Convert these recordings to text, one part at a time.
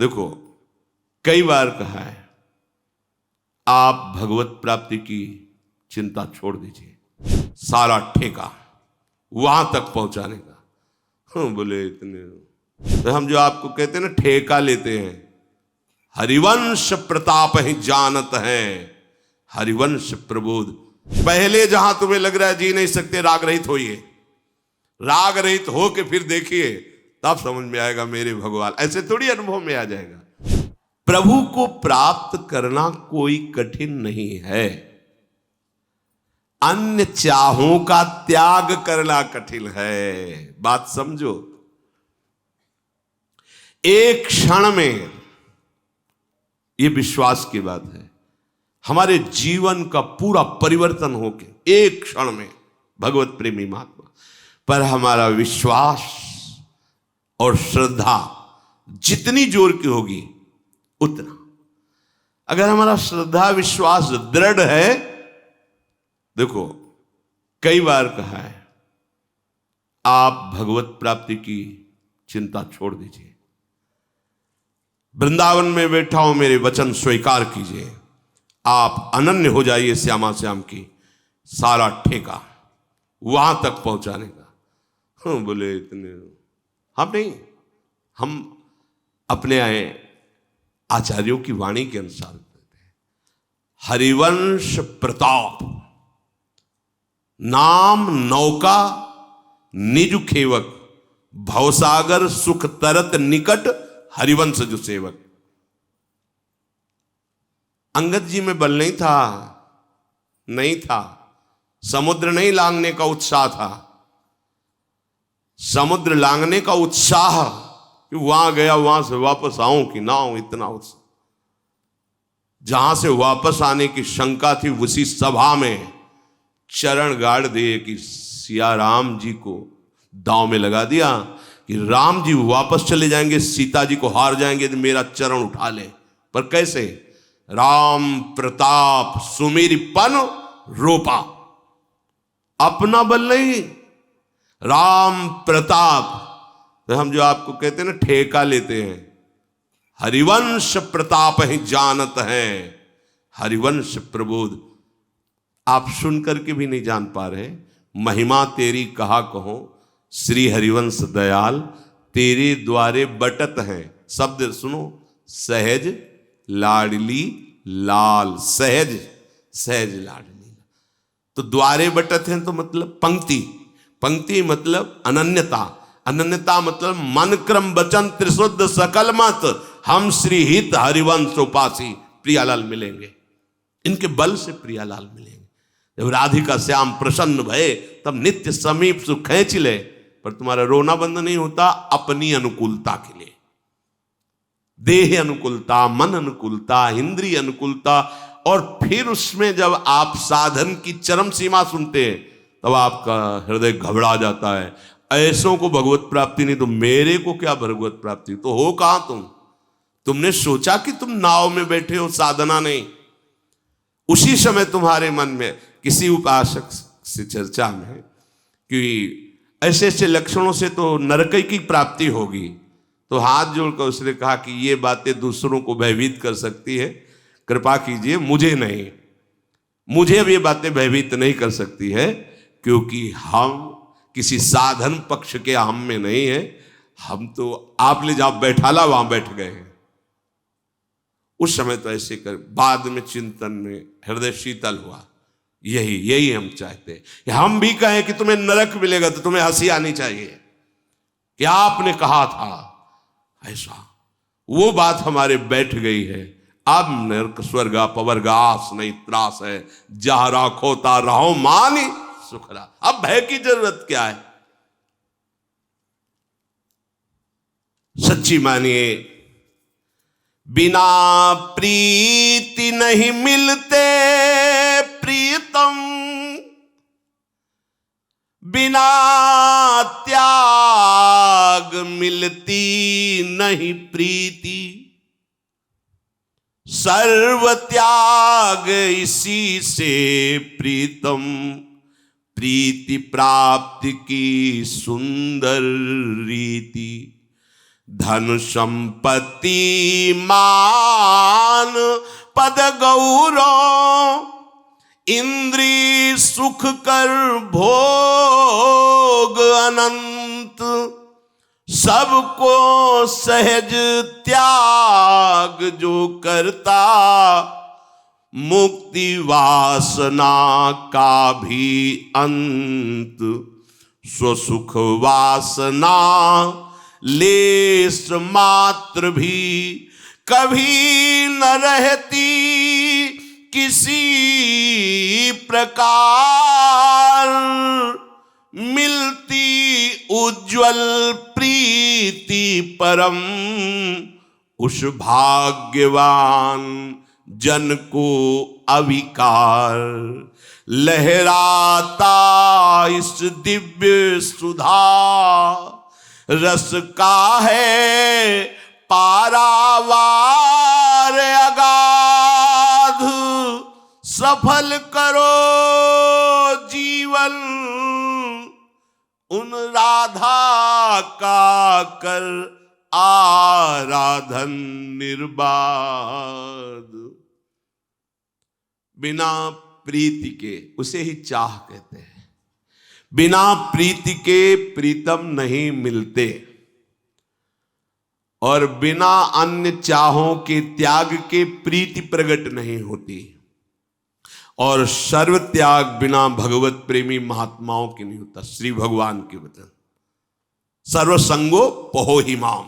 देखो, कई बार कहा है आप भगवत प्राप्ति की चिंता छोड़ दीजिए, सारा ठेका वहां तक पहुंचाने का। बोले इतने तो हम जो आपको कहते हैं ना ठेका लेते हैं, हरिवंश प्रताप ही जानत हैं, हरिवंश प्रबोध। पहले जहां तुम्हें लग रहा है जी नहीं सकते, राग रहित होइए, राग रहित हो के फिर देखिए, तब समझ में आएगा मेरे भगवान। ऐसे थोड़ी अनुभव में आ जाएगा। प्रभु को प्राप्त करना कोई कठिन नहीं है, अन्य चाहों का त्याग करना कठिन है। बात समझो, एक क्षण में, यह विश्वास की बात है, हमारे जीवन का पूरा परिवर्तन होके एक क्षण में भगवत प्रेमी महात्मा पर हमारा विश्वास और श्रद्धा जितनी जोर की होगी उतना। अगर हमारा श्रद्धा विश्वास दृढ़ है, देखो कई बार कहा है आप भगवत प्राप्ति की चिंता छोड़ दीजिए, वृंदावन में बैठा हूं, मेरे वचन स्वीकार कीजिए, आप अनन्य हो जाइए श्यामा श्याम की, सारा ठेका वहां तक पहुंचाने का। बोले इतने हम नहीं, हम अपने आए आचार्यों की वाणी के अनुसार कहते हैं, हरिवंश प्रताप नाम नौका निज खेवक, भवसागर सुख तरत निकट, हरिवंश जो सेवक। अंगद जी में बल नहीं था, नहीं था, समुद्र नहीं लांघने का उत्साह था, समुद्र लांघने का उत्साह कि वहां गया वहां से वापस आऊं कि ना आऊं, इतना उत्साह। जहां से वापस आने की शंका थी, उसी सभा में चरण गाड़ दिए कि सिया राम जी को दांव में लगा दिया कि राम जी वापस चले जाएंगे, सीता जी को हार जाएंगे तो मेरा चरण उठा ले। पर कैसे? राम प्रताप सुमिरपन रूपा, अपना बल नहीं, राम प्रताप। तो हम जो आपको कहते हैं ना ठेका लेते हैं, हरिवंश प्रताप ही जानत हैं, हरिवंश प्रबोध। आप सुन करके भी नहीं जान पा रहे, महिमा तेरी कहा कहो, श्री हरिवंश दयाल तेरे द्वारे बटत हैं। शब्द सुनो, सहज लाडली लाल, सहज सहज लाडली। तो द्वारे बटत हैं तो मतलब पंक्ति, पंक्ति मतलब अनन्यता, अनन्यता मतलब मन क्रम वचन त्रिशुद्ध सकल मत, हम श्री हित हरिवंश उपासी प्रियालाल मिलेंगे। इनके बल से प्रियालाल मिलेंगे। जब राधिका श्याम प्रसन्न भये तब नित्य समीप सुख खींच ले, पर तुम्हारा रोना बंद नहीं होता अपनी अनुकूलता के लिए, देह अनुकूलता, मन अनुकूलता, इंद्रिय अनुकूलता। और फिर उसमें जब आप साधन की चरम सीमा सुनते हैं तब आपका हृदय घबरा जाता है, ऐसों को भगवत प्राप्ति नहीं तो मेरे को क्या भगवत प्राप्ति? तो हो कहां तुम? तुमने सोचा कि तुम नाव में बैठे हो, साधना नहीं। उसी समय तुम्हारे मन में किसी उपासक से चर्चा में कि ऐसे ऐसे लक्षणों से तो नरक की प्राप्ति होगी, तो हाथ जोड़कर उसने कहा कि ये बातें दूसरों को भयभीत कर सकती है, कृपा कीजिए मुझे नहीं, मुझे अब ये बातें भयभीत नहीं कर सकती है, क्योंकि हम किसी साधन पक्ष के हम में नहीं है, हम तो आप ले जाओ बैठाला वहां बैठ गए हैं। उस समय तो ऐसे कर, बाद में चिंतन में हृदय शीतल हुआ। यही हम चाहते हैं कि हम भी कहें कि तुम्हें नरक मिलेगा तो तुम्हें हंसी आनी चाहिए कि आपने कहा था ऐसा। वो बात हमारे बैठ गई है। अब नरक स्वर्ग पवर्गास नहीं त्रास है, जहां राखो ता रहो मानी सुखरा। अब भय की जरूरत क्या है? सच्ची मानिए, बिना प्रीति नहीं मिलते प्रीतम, बिना त्याग मिलती नहीं प्रीति, सर्व त्याग इसी से प्रीतम, प्रीति प्राप्ति की सुंदर रीति। धन संपत्ति मान पद गौरव, इंद्री सुख कर भोग अनंत, सबको सहज त्याग जो करता, मुक्ति वासना का भी अंत, स्वसुख वासना लेस मात्र भी कभी न रहती किसी प्रकार, मिलती उज्ज्वल प्रीति परम, उस भाग्यवान जन को अविकार, लहराता इस दिव्य सुधा रस का है पारावार अगाध, सफल करो जीवन उन राधा का कर आराधन निर्बाध। बिना प्रीति के, उसे ही चाह कहते हैं, बिना प्रीति के प्रीतम नहीं मिलते, और बिना अन्य चाहों के त्याग के प्रीति प्रकट नहीं होती, और सर्व त्याग बिना भगवत प्रेमी महात्माओं के नहीं होता। श्री भगवान के वचन, सर्व संगो पहो ही माम,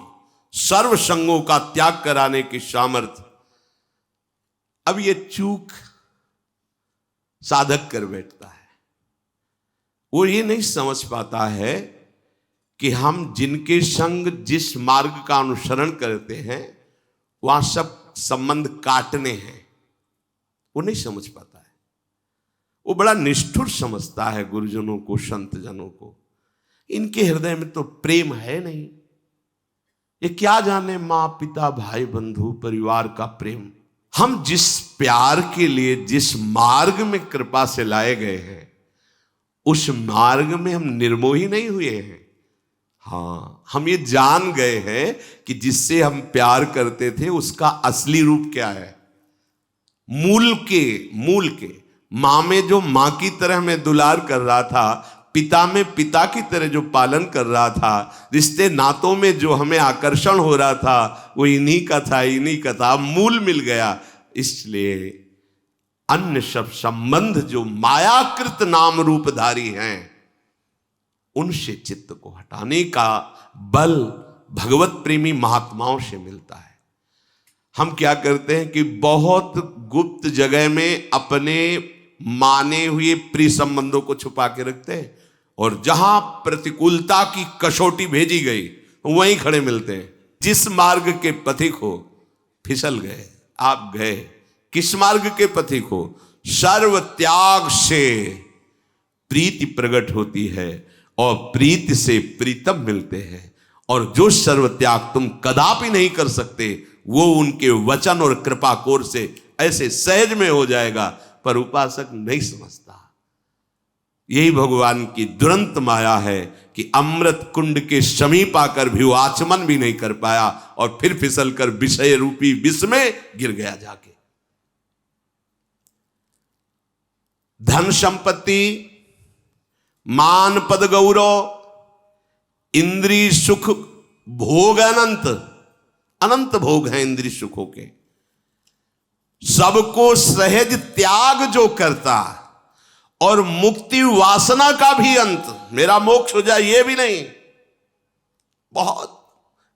सर्व संगों का त्याग कराने की सामर्थ्य। अब ये चूक साधक कर बैठता है, वो ये नहीं समझ पाता है कि हम जिनके संग जिस मार्ग का अनुसरण करते हैं वहां सब संबंध काटने हैं, वो नहीं समझ पाता है। वो बड़ा निष्ठुर समझता है गुरुजनों को, संत जनों को। इनके हृदय में तो प्रेम है नहीं, ये क्या जाने माँ पिता भाई बंधु परिवार का प्रेम। हम जिस प्यार के लिए जिस मार्ग में कृपा से लाए गए हैं उस मार्ग में हम निर्मोही नहीं हुए हैं। हाँ, हम ये जान गए हैं कि जिससे हम प्यार करते थे उसका असली रूप क्या है। मूल के माँ में जो माँ की तरह में दुलार कर रहा था, पिता में पिता की तरह जो पालन कर रहा था, रिश्ते नातों में जो हमें आकर्षण हो रहा था वो इन्हीं का था, मूल मिल गया। इसलिए अन्य सब संबंध जो मायाकृत नाम रूपधारी हैं उनसे चित्त को हटाने का बल भगवत प्रेमी महात्माओं से मिलता है। हम क्या करते हैं कि बहुत गुप्त जगह में अपने माने हुए प्रिय संबंधों को छुपा के रखते हैं, और जहां प्रतिकूलता की कसौटी भेजी गई वहीं खड़े मिलते हैं। जिस मार्ग के पथिक हो फिसल गए, आप गए। किस मार्ग के पथिक हो? सर्व त्याग से प्रीति प्रकट होती है और प्रीति से प्रीतम मिलते हैं, और जो सर्व त्याग तुम कदापि नहीं कर सकते वो उनके वचन और कृपा कोर से ऐसे सहज में हो जाएगा, पर उपासक नहीं समझता। यही भगवान की दुरंत माया है कि अमृत कुंड के समीप आकर भी वो आचमन भी नहीं कर पाया और फिर फिसल कर विषय रूपी विष में गिर गया जाके। धन संपत्ति मान पद गौरव इंद्रिय सुख भोग अनंत भोग है इंद्रिय सुखों के। सबको सहज त्याग जो करता और मुक्ति वासना का भी अंत, मेरा मोक्ष हो जाए ये भी नहीं। बहुत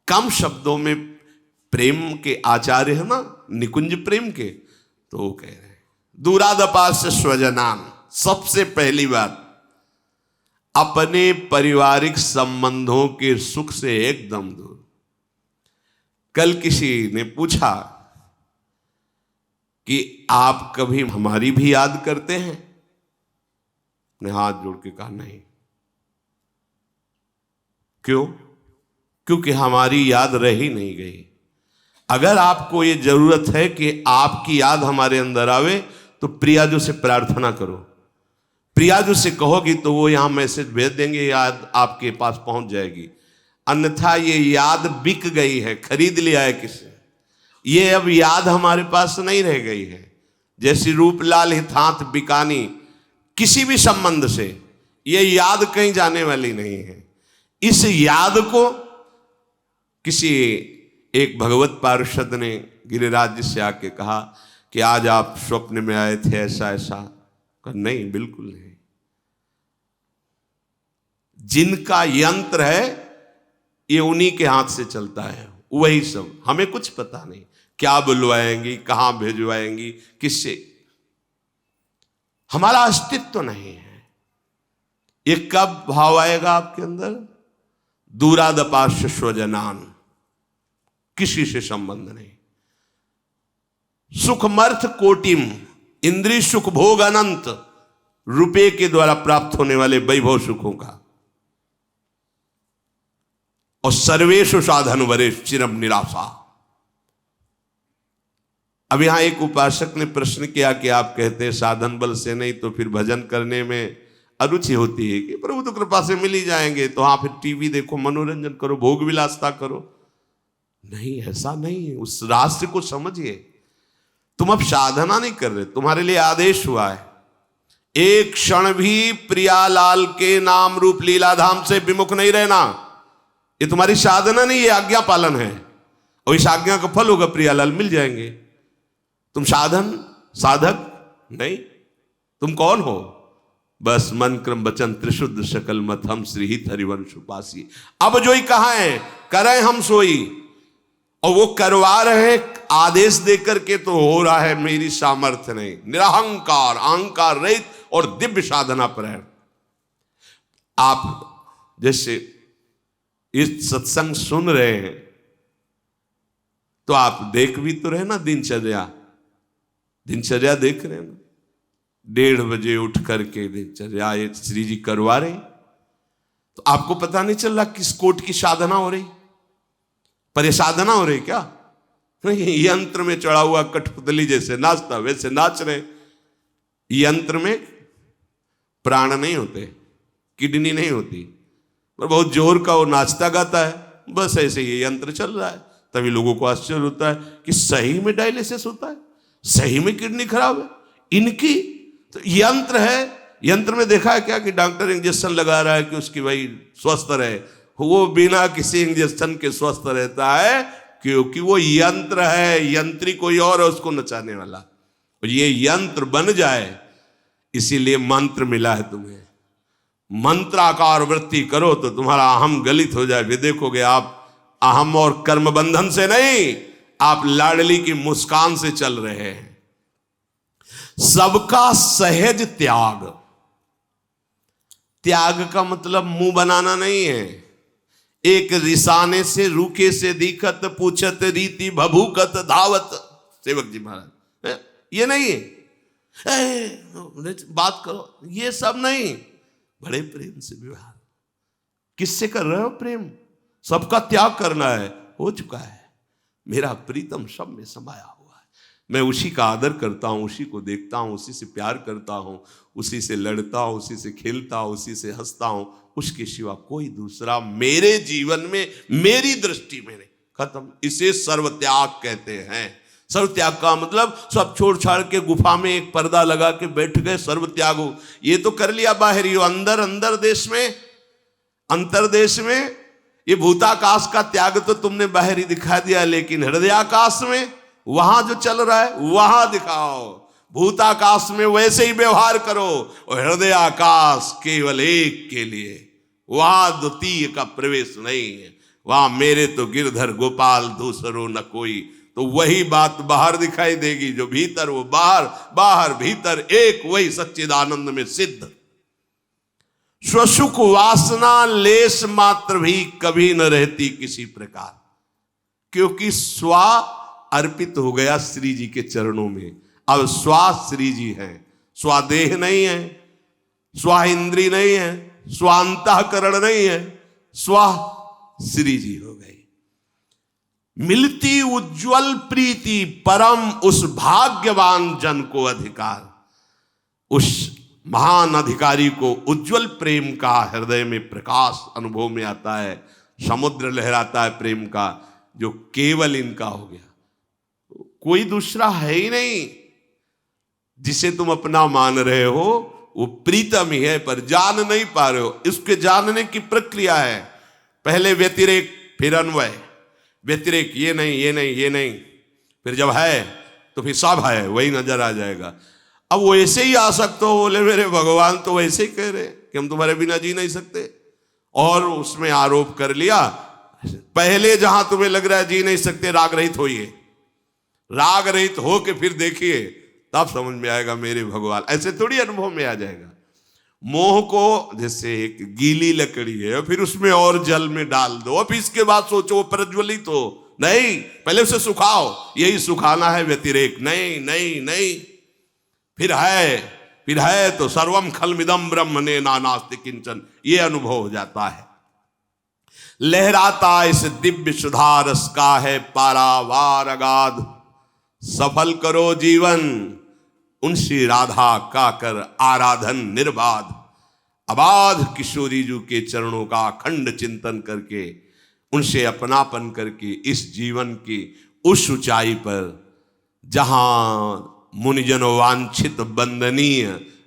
कम शब्दों में प्रेम के आचार्य है ना, निकुंज प्रेम के, तो वो कह रहे हैं दूरादपास्य स्वजनान। सबसे पहली बात अपने पारिवारिक संबंधों के सुख से एकदम दूर। कल किसी ने पूछा कि आप कभी हमारी भी याद करते हैं? ने हाथ जोड़ के कहा नहीं। क्यों? क्योंकि हमारी याद रही नहीं गई। अगर आपको ये जरूरत है कि आपकी याद हमारे अंदर आवे तो प्रियाजू से प्रार्थना करो। प्रियाजू से कहोगी तो वो यहां मैसेज भेज देंगे, याद आपके पास पहुंच जाएगी। अन्यथा ये याद बिक गई है, खरीद लिया है किसी, ये अब याद हमारे पास नहीं रह गई है। जैसी रूपलाल हिथांत बिकानी, किसी भी संबंध से ये याद कहीं जाने वाली नहीं है। इस याद को किसी एक भगवत पार्षद ने गिरिराज जी से आके कहा कि आज आप स्वप्न में आए थे ऐसा ऐसा। कहा नहीं, बिल्कुल नहीं। जिनका यंत्र है ये उन्हीं के हाथ से चलता है, वही सब, हमें कुछ पता नहीं क्या बुलवाएंगी, कहां भेजवाएंगी, किससे, हमारा अस्तित्व नहीं है। ये कब भाव आएगा आपके अंदर? दूरादपाश्य स्वजनान, किसी से संबंध नहीं। सुखमर्थ कोटिम, इंद्रिय सुख भोग अनंत, रुपए के द्वारा प्राप्त होने वाले वैभव सुखों का, और सर्वेषु साधन वरेश चिरम निराशा। अब यहां एक उपासक ने प्रश्न किया कि आप कहते हैं साधन बल से नहीं, तो फिर भजन करने में अरुचि होती है कि प्रभु तो कृपा से मिल ही जाएंगे, तो हाँ फिर टीवी देखो, मनोरंजन करो, भोग विलासता करो। नहीं, ऐसा नहीं है। उस रास्ते को समझिए। तुम अब साधना नहीं कर रहे, तुम्हारे लिए आदेश हुआ है, एक क्षण भी प्रियालाल के नाम रूप लीलाधाम से विमुख नहीं रहना। ये तुम्हारी साधना नहीं, ये आज्ञा पालन है, और इस आज्ञा का फल होगा, प्रियालाल मिल जाएंगे। तुम साधक नहीं। तुम कौन हो? बस मन क्रम वचन त्रिशुद्ध सकल मत हम श्रीहित हरिवंश उपासी। अब जो ही कहा है करें हम सोई, और वो करवा रहे हैं आदेश देकर के, तो हो रहा है मेरी सामर्थ्य नहीं। निरहंकार, अहंकार रहित और दिव्य साधना पर है। आप जैसे इस सत्संग सुन रहे हैं तो आप देख भी तो रहे ना, दिनचर्या देख रहे हैं ना। 1:30 बजे उठ करके दिनचर्या ये श्री जी करवा रहे, तो आपको पता नहीं चल रहा किस कोट की साधना हो रही, पर ये साधना हो रही क्या? नहीं, यंत्र में चढ़ा हुआ कठपुतली जैसे नाचता वैसे नाच रहे। यंत्र में प्राण नहीं होते, किडनी नहीं होती, पर बहुत जोर का वो नाचता गाता है, बस ऐसे ये यंत्र चल रहा है। तभी लोगों को आश्चर्य होता है कि सही में डायलिसिस होता है, सही में किडनी खराब है इनकी, तो यंत्र है। यंत्र में देखा है क्या कि डॉक्टर इंजेक्शन लगा रहा है कि उसकी भाई स्वस्थ रहे, वो बिना किसी इंजेक्शन के स्वस्थ रहता है, क्योंकि वो यंत्र है, यंत्री कोई और है उसको नचाने वाला। और ये यंत्र बन जाए, इसीलिए मंत्र मिला है तुम्हें। मंत्राकार वृत्ति करो तो तुम्हारा अहम गलित हो जाए। वे देखोगे आप अहम और कर्म बंधन से नहीं, आप लाडली की मुस्कान से चल रहे हैं। सबका सहज त्याग। त्याग का मतलब मुंह बनाना नहीं है। एक रिसाने से रूखे से दिखत, पूछत रीति भभूकत धावत, सेवक जी महाराज, ये नहीं है। बात करो, ये सब नहीं। बड़े प्रेम से व्यवहार। किससे कर रहे हो प्रेम? सबका त्याग करना है, हो चुका है। मेरा प्रीतम सब में समाया हुआ है, मैं उसी का आदर करता हूं, उसी को देखता हूं, उसी से प्यार करता हूं, उसी से लड़ता हूं, उसी से खेलता हूं, उसी से हंसता हूं। उसके सिवा कोई दूसरा मेरे जीवन में, मेरी दृष्टि में नहीं। खत्म। इसे सर्व त्याग कहते हैं। सर्व त्याग का मतलब सब छोड़ छाड़ के गुफा में एक पर्दा लगा के बैठ गए, सर्व त्याग हो। ये तो कर लिया बाहरी हो, अंदर देश में, अंतरदेश में ये भूताकाश का त्याग तो तुमने बाहरी दिखा दिया, लेकिन हृदयाकाश में वहां जो चल रहा है वहां दिखाओ। भूताकाश में वैसे ही व्यवहार करो, और हृदयाकाश केवल एक के लिए, वहां द्वितीय का प्रवेश नहीं है। वहां मेरे तो गिरधर गोपाल दूसरो न कोई, तो वही बात बाहर दिखाई देगी। जो भीतर वो बाहर, बाहर भीतर एक, वही सच्चिदानंद में सिद्ध। स्वसुख वासना लेस मात्र भी कभी न रहती किसी प्रकार, क्योंकि स्वा अर्पित हो गया श्री जी के चरणों में। अब स्वा श्री जी है, स्वादेह नहीं है, स्वा इंद्री नहीं है, स्वांतःकरण नहीं है, स्वा श्री जी हो गई। मिलती उज्जवल प्रीति परम उस भाग्यवान जन को अधिकार। उस महान अधिकारी को उज्जवल प्रेम का हृदय में प्रकाश अनुभव में आता है, समुद्र लहराता है प्रेम का, जो केवल इनका हो गया। कोई दूसरा है ही नहीं जिसे तुम अपना मान रहे हो, वो प्रीतम ही है, पर जान नहीं पा रहे हो। इसके जानने की प्रक्रिया है, पहले व्यतिरेक, फिर अन्वय। व्यतिरेक, ये नहीं, ये नहीं, ये नहीं, फिर जब है तो फिर सब है, वही नजर आ जाएगा। अब वो ऐसे ही आ सकते हो, बोले मेरे भगवान तो वैसे ही कह रहे कि हम तुम्हारे बिना जी नहीं सकते, और उसमें आरोप कर लिया। पहले जहां तुम्हें लग रहा है जी नहीं सकते, राग रहित होइए, राग रहित हो के फिर देखिए, तब समझ में आएगा मेरे भगवान। ऐसे थोड़ी अनुभव में आ जाएगा। मोह को जैसे एक गीली लकड़ी है, फिर उसमें और जल में डाल दो, और फिर इसके बाद सोचो वो प्रज्वलित हो, नहीं, पहले उसे सुखाओ। यही सुखाना है व्यतिरेक। नहीं नहीं नहीं, फिर है तो सर्वम खलमिदम ब्रह्मणे नानास्ति किंचन, ये अनुभव हो जाता है। लहराता इस दिव्य सुधा रस का है पारावार अगाध, सफल करो जीवन उनसी राधा का कर आराधन निर्बाध। अबाध किशोरी जी के चरणों का अखंड चिंतन करके, उनसे अपनापन करके, इस जीवन की उस ऊंचाई पर जहां मुनिजन वांछित वंदनीय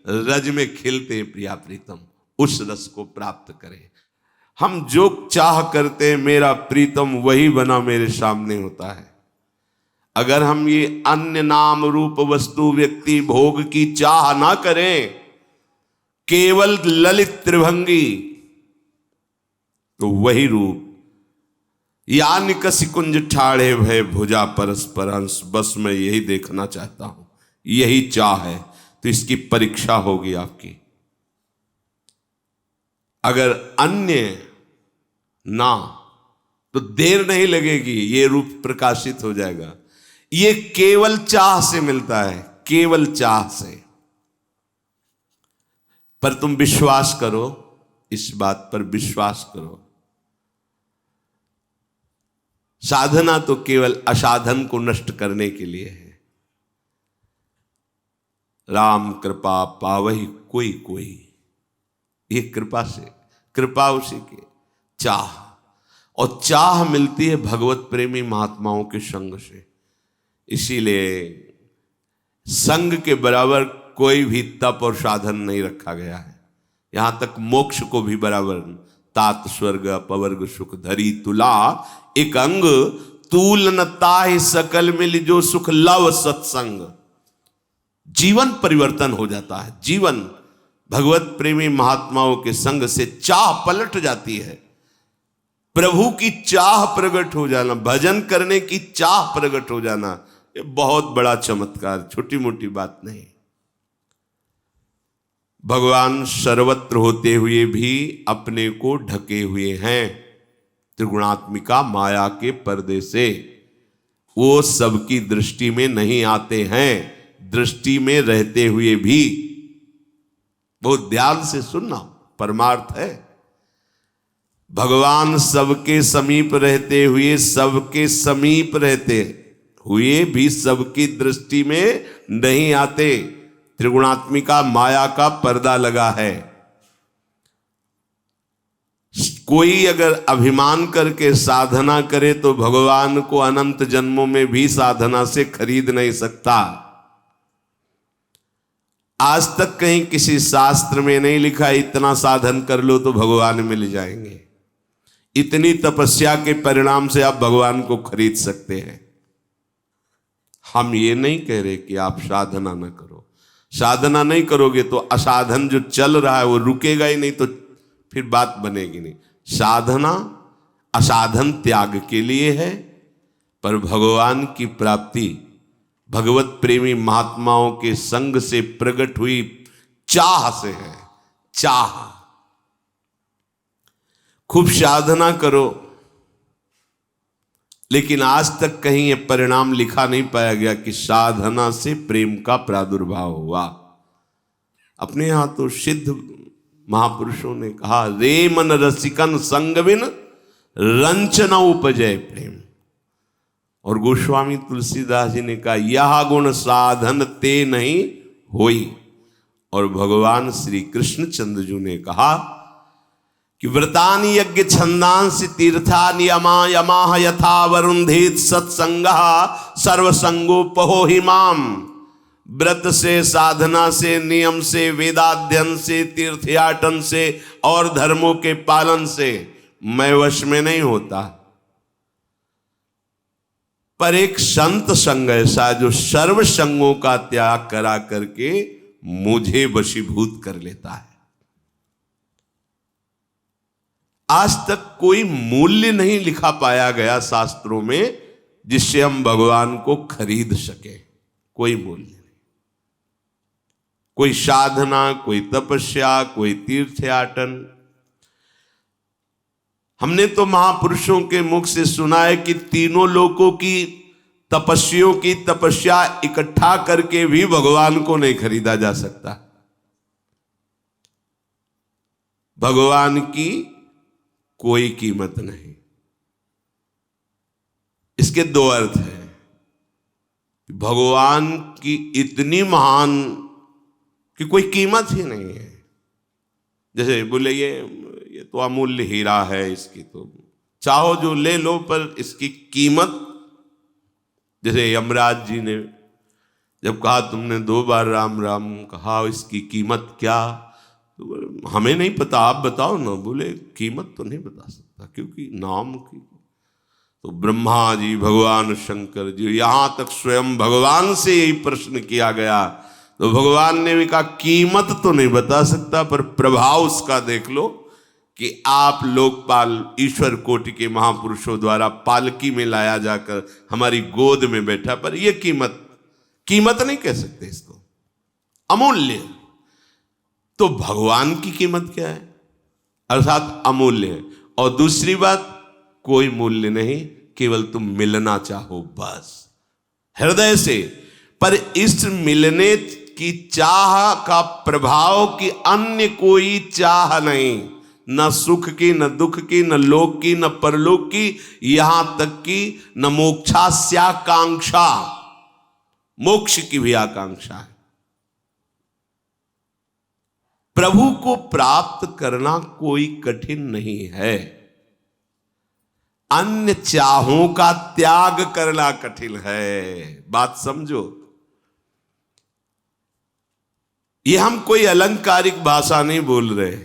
रज में खिलते प्रिया प्रीतम, उस रस को प्राप्त करें। हम जो चाह करते, मेरा प्रीतम वही बना मेरे सामने होता है। अगर हम ये अन्य नाम रूप वस्तु व्यक्ति भोग की चाह ना करें, केवल ललित त्रिभंगी, तो वही रूप यानिक सिकुंज ठाड़े भय भुजा परस्पर हंस, बस मैं यही देखना चाहता हूं, यही चाह है। तो इसकी परीक्षा होगी आपकी। अगर अन्य ना, तो देर नहीं लगेगी, ये रूप प्रकाशित हो जाएगा। ये केवल चाह से मिलता है, केवल चाह से। पर तुम विश्वास करो, इस बात पर विश्वास करो, साधना तो केवल असाधन को नष्ट करने के लिए है। राम कृपा पावही कोई कोई, ये कृपा से, कृपा उसी के, चाह, और चाह मिलती है भगवत प्रेमी महात्माओं के संग से। इसीलिए संग के बराबर कोई भी तप और साधन नहीं रखा गया है। यहां तक मोक्ष को भी बराबर, तात स्वर्ग अपवर्ग सुख धरी तुला, एक अंग तूल न ताहि सकल मिल जो सुख लव सत्संग। जीवन परिवर्तन हो जाता है। जीवन भगवत प्रेमी महात्माओं के संग से चाह पलट जाती है। प्रभु की चाह प्रकट हो जाना, भजन करने की चाह प्रकट हो जाना, ये बहुत बड़ा चमत्कार, छोटी मोटी बात नहीं। भगवान सर्वत्र होते हुए भी अपने को ढके हुए हैं त्रिगुणात्मिका माया के पर्दे से। वो सबकी दृष्टि में नहीं आते हैं, दृष्टि में रहते हुए भी। बहुत ध्यान से सुनना, परमार्थ है। भगवान सबके समीप रहते हुए, सबके समीप रहते हुए भी सबकी दृष्टि में नहीं आते। त्रिगुणात्मिका माया का पर्दा लगा है। कोई अगर अभिमान करके साधना करे तो भगवान को अनंत जन्मों में भी साधना से खरीद नहीं सकता। आज तक कहीं किसी शास्त्र में नहीं लिखा इतना साधन कर लो तो भगवान मिल जाएंगे। इतनी तपस्या के परिणाम से आप भगवान को खरीद सकते हैं। हम ये नहीं कह रहे कि आप साधना न करो। साधना नहीं करोगे तो असाधन जो चल रहा है वो रुकेगा ही नहीं, तो फिर बात बनेगी नहीं। साधना असाधन त्याग के लिए है, पर भगवान की प्राप्ति भगवत प्रेमी महात्माओं के संग से प्रकट हुई चाह से है। चाह, खूब साधना करो, लेकिन आज तक कहीं ये परिणाम लिखा नहीं पाया गया कि साधना से प्रेम का प्रादुर्भाव हुआ। अपने यहां तो सिद्ध महापुरुषों ने कहा, रे मन रसिकन संग बिन रंच न उपजय प्रेम। और गोस्वामी तुलसीदास जी ने कहा, यह गुण साधन ते नहीं होई। और भगवान श्री कृष्ण चंद्र जी ने कहा कि व्रतानि यज्ञ छंदांसि तीर्थानि यमा यमाह यथा वरुंधेत सत्संगः सर्वसंगोपहो हिमाम। व्रत से, साधना से, नियम से, वेदाध्ययन से, तीर्थयाटन से और धर्मों के पालन से मैं वश में नहीं होता, पर एक संत संग ऐसा जो सर्व संगों का त्याग करा करके मुझे वशीभूत कर लेता है। आज तक कोई मूल्य नहीं लिखा पाया गया शास्त्रों में जिससे हम भगवान को खरीद सके, कोई मूल्य नहीं। कोई साधना, कोई तपस्या, कोई तीर्थयाटन। हमने तो महापुरुषों के मुख से सुना है कि तीनों लोकों की तपस्वियों की तपस्या इकट्ठा करके भी भगवान को नहीं खरीदा जा सकता। भगवान की कोई कीमत नहीं। इसके दो अर्थ हैं। भगवान की इतनी महान कि कोई कीमत ही नहीं है। जैसे बोले ये तो अमूल्य हीरा है, इसकी तो चाहो जो ले लो, पर इसकी कीमत, जैसे यमराज जी ने जब कहा तुमने 2 बार राम राम कहा, इसकी कीमत क्या? तो हमें नहीं पता, आप बताओ ना। बोले कीमत तो नहीं बता सकता, क्योंकि नाम की। तो ब्रह्मा जी, भगवान शंकर जी, यहां तक स्वयं भगवान से यही प्रश्न किया गया, तो भगवान ने भी कहा कीमत तो नहीं बता सकता, पर प्रभाव उसका देख लो कि आप लोकपाल ईश्वर कोटि के महापुरुषों द्वारा पालकी में लाया जाकर हमारी गोद में बैठा, पर यह कीमत नहीं कह सकते इसको, अमूल्य। तो भगवान की कीमत क्या है? अर्थात अमूल्य है। और दूसरी बात, कोई मूल्य नहीं, केवल तुम मिलना चाहो बस हृदय से। पर इस मिलने की चाह का प्रभाव की अन्य कोई चाह नहीं, न सुख की, न दुख की, न लोक की, न परलोक की, यहां तक कि न मोक्षास्याकांक्षा, मोक्ष की भी आकांक्षा है। प्रभु को प्राप्त करना कोई कठिन नहीं है, अन्य चाहों का त्याग करना कठिन है। बात समझो। ये हम कोई अलंकारिक भाषा नहीं बोल रहे।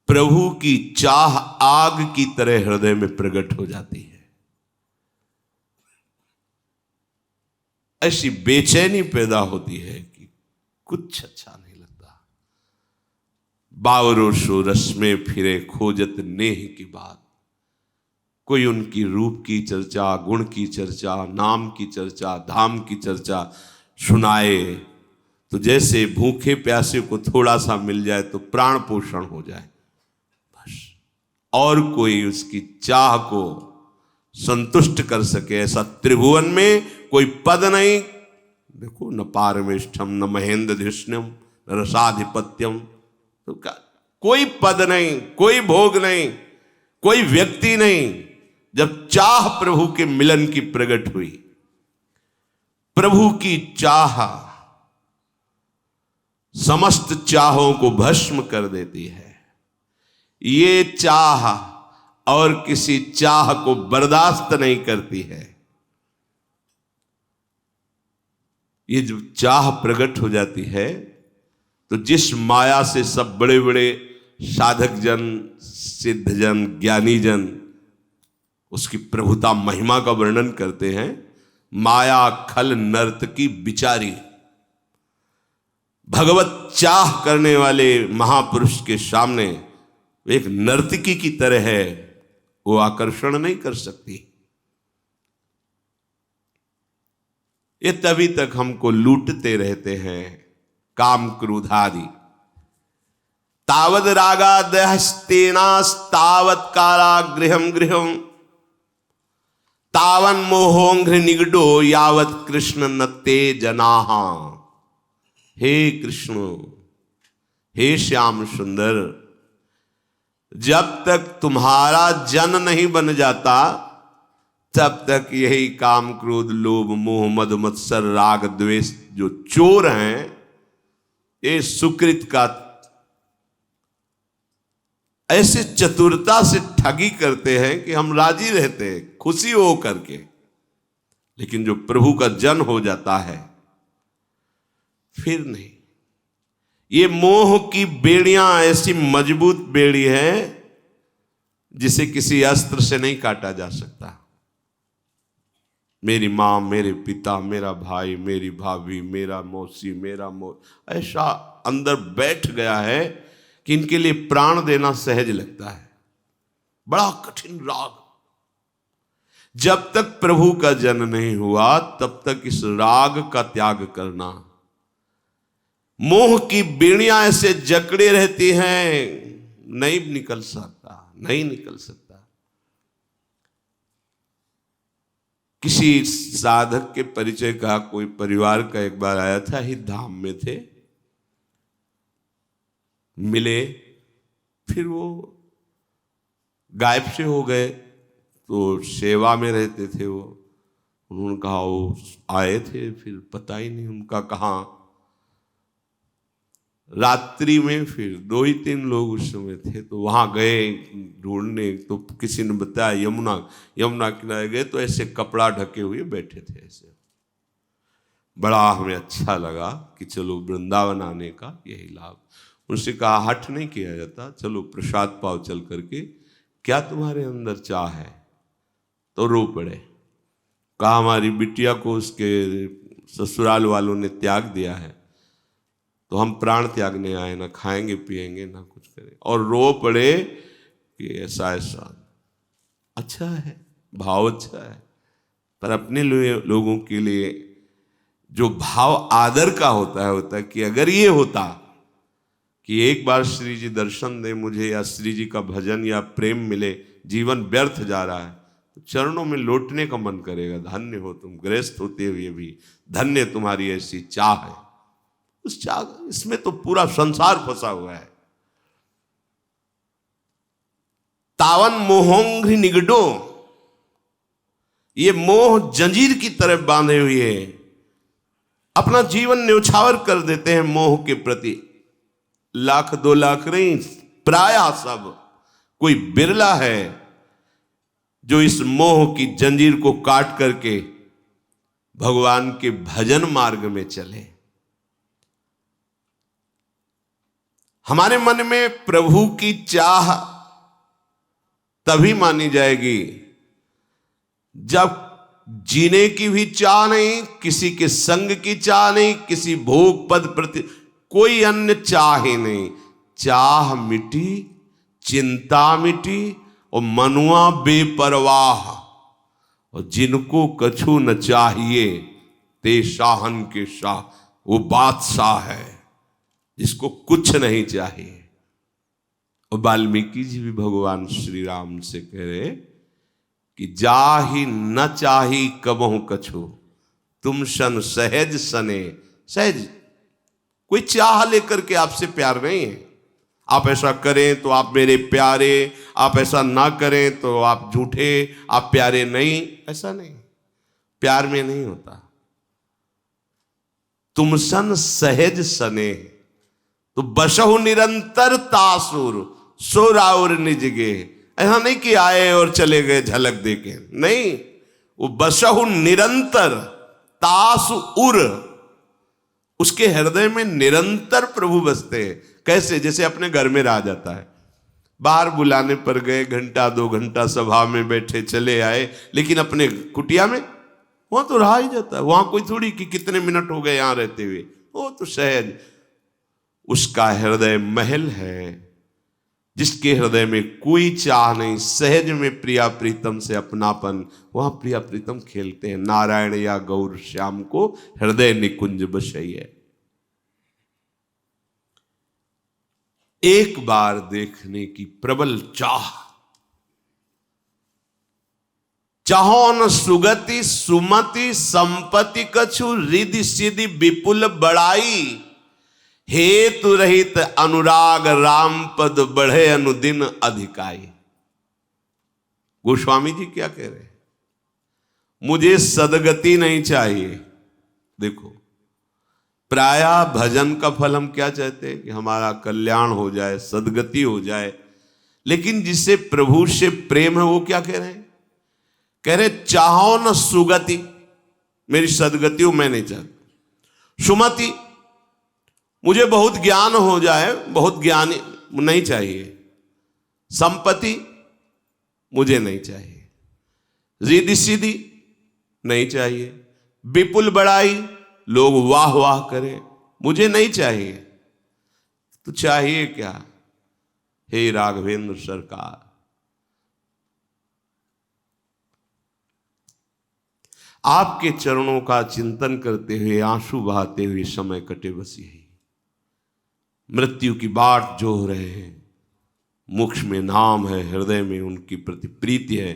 प्रभु की चाह आग की तरह हृदय में प्रकट हो जाती है। ऐसी बेचैनी पैदा होती है कि कुछ अच्छा नहीं लगता। बावरो सो रस में फिरे खोजत नेह की बात। कोई उनकी रूप की चर्चा, गुण की चर्चा, नाम की चर्चा, धाम की चर्चा सुनाए तो जैसे भूखे प्यासे को थोड़ा सा मिल जाए तो प्राण पोषण हो जाए, बस। और कोई उसकी चाह को संतुष्ट कर सके ऐसा त्रिभुवन में कोई पद नहीं। देखो, न पारमेष्ठम, न महेंद्र धृष्णम, न रसाधिपत्यम, तो क्या कोई पद नहीं, कोई भोग नहीं, कोई व्यक्ति नहीं। जब चाह प्रभु के मिलन की प्रकट हुई, प्रभु की चाह समस्त चाहों को भस्म कर देती है। ये चाह और किसी चाह को बर्दाश्त नहीं करती है। ये जब चाह प्रकट हो जाती है तो जिस माया से सब बड़े बड़े साधक जन, सिद्ध जन, ज्ञानी जन उसकी प्रभुता महिमा का वर्णन करते हैं, माया खल नर्तकी बिचारी, भगवत चाह करने वाले महापुरुष के सामने एक नर्तकी की तरह है, वो आकर्षण नहीं कर सकती। ये तभी तक हमको लूटते रहते हैं, काम क्रोधादि। तावद रागा दहस्तेनास्तावत कारागृहम गृहम तावन मोहोंघ्र निगडो यावत कृष्ण नत्ते जनाहा। हे कृष्ण, हे श्याम सुंदर, जब तक तुम्हारा जन नहीं बन जाता तब तक यही काम क्रोध लोभ मोह मद मत्सर राग द्वेष जो चोर हैं, ये सुकृत का ऐसे चतुरता से ठगी करते हैं कि हम राजी रहते हैं खुशी हो करके, लेकिन जो प्रभु का जन हो जाता है फिर नहीं। ये मोह की बेड़ियां ऐसी मजबूत बेड़ी है जिसे किसी अस्त्र से नहीं काटा जा सकता। मेरी माँ, मेरे पिता, मेरा भाई, मेरी भाभी, मेरा मौसी, ऐसा अंदर बैठ गया है कि इनके लिए प्राण देना सहज लगता है। बड़ा कठिन राग। जब तक प्रभु का जन नहीं हुआ तब तक इस राग का त्याग करना। मोह की बेड़ियां ऐसे जकड़े रहती हैं, नहीं निकल सकता। किसी साधक के परिचय का कोई परिवार का एक बार आया था, ही धाम में थे, मिले, फिर वो गायब से हो गए। तो सेवा में रहते थे वो, उन्होंने कहा वो आए थे, फिर पता ही नहीं उनका कहाँ। रात्रि में फिर 2 ही 3 लोग उस समय थे, तो वहां गए ढूंढने। तो किसी ने बताया यमुना किनारे गए तो ऐसे कपड़ा ढके हुए बैठे थे ऐसे। बड़ा हमें अच्छा लगा कि चलो वृंदावन आने का यही लाभ। उनसे कहा हठ नहीं किया जाता, चलो प्रसाद पाव चल करके, क्या तुम्हारे अंदर चाह है? तो रो पड़े। कहा हमारी बिटिया को उसके ससुराल वालों ने त्याग दिया है, तो हम प्राण त्यागने आए, ना खाएंगे पिएंगे ना कुछ करें। और रो पड़े कि ऐसा अच्छा है, भाव अच्छा है, पर अपने लोगों के लिए जो भाव आदर का होता है कि अगर ये होता कि एक बार श्री जी दर्शन दे मुझे, या श्री जी का भजन या प्रेम मिले, जीवन व्यर्थ जा रहा है, तो चरणों में लौटने का मन करेगा। धन्य हो तुम, गृहस्थ होते हुए भी धन्य तुम्हारी ऐसी चाह है। उस चाह, इसमें तो पूरा संसार फंसा हुआ है। तावन मोहोंघ्रि निगडो, ये मोह जंजीर की तरह बांधे हुए अपना जीवन न्यौछावर कर देते हैं मोह के प्रति। 1,00,000 2 लाख नहीं, प्रायः सब, कोई बिरला है जो इस मोह की जंजीर को काट करके भगवान के भजन मार्ग में चले। हमारे मन में प्रभु की चाह तभी मानी जाएगी जब जीने की भी चाह नहीं, किसी के संग की चाह नहीं, किसी भोग पद प्रति कोई अन्य चाह ही नहीं। चाह मिटी, चिंता मिटी, और मनुआ बेपरवाह। और जिनको कछु न चाहिए ते शाहन के शाह, वो बादशाह है जिसको कुछ नहीं चाहिए। और वाल्मीकि जी भी भगवान श्री राम से कह रहे कि जाहि न चाही कबहु कछु, तुम सन सहज सने। सहज, कोई चाह लेकर के आपसे प्यार नहीं है। आप ऐसा करें तो आप मेरे प्यारे, आप ऐसा ना करें तो आप झूठे, आप प्यारे नहीं, ऐसा नहीं। प्यार में नहीं होता। तुम सन सहज सने, तो बसहु निरंतर तासुर, सो राउर निज गे। ऐसा नहीं कि आए और चले गए झलक देके, नहीं। वो बसहु निरंतर तासुर, उसके हृदय में निरंतर प्रभु बसते हैं। कैसे? जैसे अपने घर में रह जाता है, बाहर बुलाने पर गए, घंटा 2 घंटा सभा में बैठे, चले आए, लेकिन अपने कुटिया में वहां तो रहा ही जाता है। वहां कोई थोड़ी कि कितने मिनट हो गए यहां रहते हुए, वो तो सहज। उसका हृदय महल है, जिसके हृदय में कोई चाह नहीं, सहज में प्रिया प्रीतम से अपनापन, वहां प्रिया प्रीतम खेलते हैं। नारायण या गौर श्याम को हृदय निकुंज बसैये। एक बार देखने की प्रबल चाह। चाहो न सुगति सुमति संपत्ति कछु, रिधि सिद्धि विपुल बड़ाई, हेतु रहित अनुराग राम पद बढ़े अनुदिन अधिकाई। गोस्वामी जी क्या कह रहे हैं? मुझे सदगति नहीं चाहिए। देखो, प्रायः भजन का फल हम क्या चाहते हैं कि हमारा कल्याण हो जाए, सदगति हो जाए। लेकिन जिसे प्रभु से प्रेम है वो क्या कह रहे हैं? कह रहे चाहो न सुगति, मेरी सदगति मैं नहीं चाहता। सुमति, मुझे बहुत ज्ञान हो जाए, बहुत ज्ञानी नहीं चाहिए। संपत्ति मुझे नहीं चाहिए। रिद्धि सिद्धि नहीं चाहिए। विपुल बड़ाई, लोग वाह वाह करें, मुझे नहीं चाहिए। तो चाहिए क्या? हे राघवेंद्र सरकार, आपके चरणों का चिंतन करते हुए, आंसू बहाते हुए समय कटे बस यही। मृत्यु की बाट जोह रहे हैं, मुख में नाम है, हृदय में उनकी प्रति प्रीति है,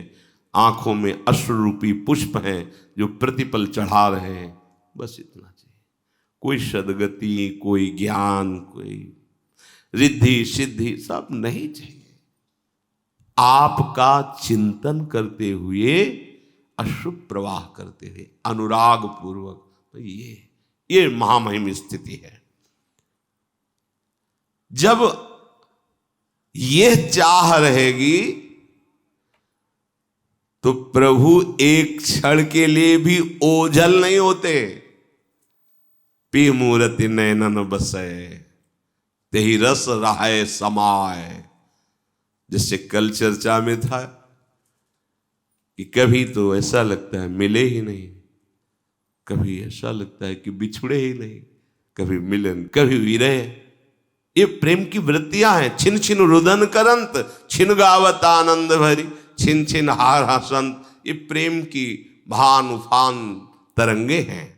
आंखों में अश्रु रूपी पुष्प हैं जो प्रतिपल चढ़ा रहे हैं। बस इतना चाहिए। कोई सदगति, कोई ज्ञान, कोई रिद्धि सिद्धि सब नहीं चाहिए। आपका चिंतन करते हुए, अश्रु प्रवाह करते हुए, अनुराग पूर्वक, तो ये महामहिम स्थिति है। जब यह चाह रहेगी तो प्रभु एक क्षण के लिए भी ओझल नहीं होते। पी मूर्ति नैनन बसे, तेहि रस रहाय समाय। जिससे कल चर्चा में था कि कभी तो ऐसा लगता है मिले ही नहीं, कभी ऐसा लगता है कि बिछुड़े ही नहीं, कभी मिलन, कभी विरह। ये प्रेम की वृत्तियां हैं। छिन छिन रुदन करंत, छिन गावत आनंद भरी, छिन छिन हार हसंत। ये प्रेम की भान उफान तरंगे हैं।